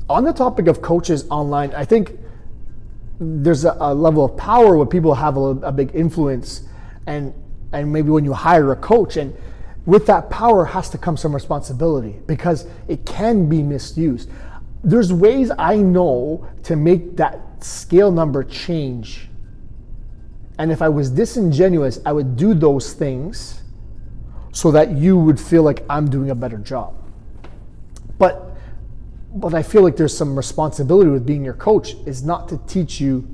On the topic of coaches online, I think there's a level of power where people have a big influence, and maybe when you hire a coach, and with that power has to come some responsibility because it can be misused. There's ways I know to make that scale number change. And if I was disingenuous, I would do those things so that you would feel like I'm doing a better job. But I feel like there's some responsibility with being your coach is not to teach you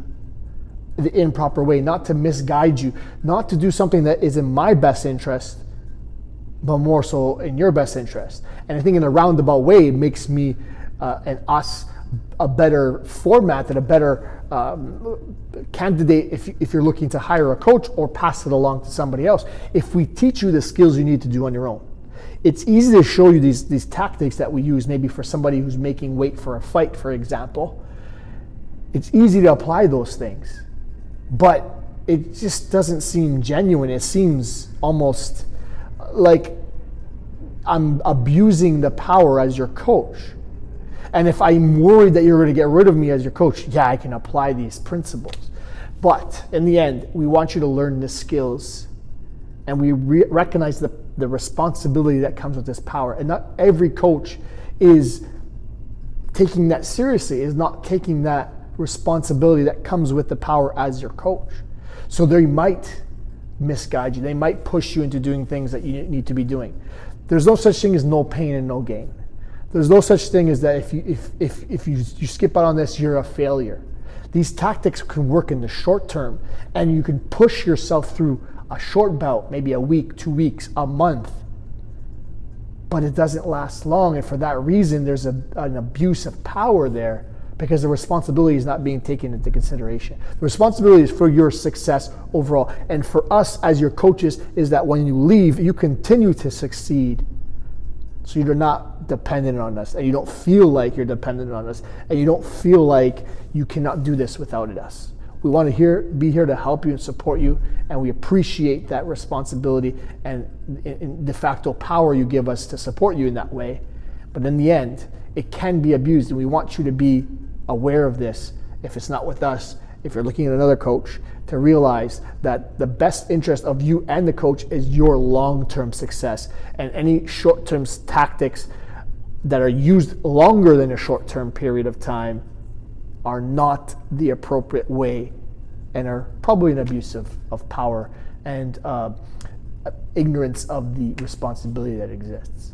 the improper way, not to misguide you, not to do something that is in my best interest, but more so in your best interest. And I think in a roundabout way, it makes me and us a better format and a better candidate if you're looking to hire a coach or pass it along to somebody else. If we teach you the skills you need to do on your own. It's easy to show you these tactics that we use maybe for somebody who's making weight for a fight, for example. It's easy to apply those things, but it just doesn't seem genuine. It seems almost like I'm abusing the power as your coach. And if I'm worried that you're going to get rid of me as your coach, yeah, I can apply these principles. But in the end, we want you to learn the skills, and we recognize the responsibility that comes with this power. And not every coach is taking that seriously, is not taking that responsibility that comes with the power as your coach. So they might misguide you. They might push you into doing things that you need to be doing. There's no such thing as no pain and no gain. There's no such thing as that if you skip out on this, you're a failure. These tactics can work in the short term, and you can push yourself through a short bout, maybe a week, 2 weeks, a month, but it doesn't last long. And for that reason, there's an abuse of power there because the responsibility is not being taken into consideration. The responsibility is for your success overall. And for us as your coaches is that when you leave, you continue to succeed. So you're not dependent on us, and you don't feel like you're dependent on us, and you don't feel like you cannot do this without us. We want to be here to help you and support you, and we appreciate that responsibility and de facto power you give us to support you in that way. But in the end, it can be abused, and we want you to be aware of this. If it's not with us, if you're looking at another coach, to realize that the best interest of you and the coach is your long-term success, and any short-term tactics that are used longer than a short-term period of time are not the appropriate way and are probably an abuse of power and ignorance of the responsibility that exists.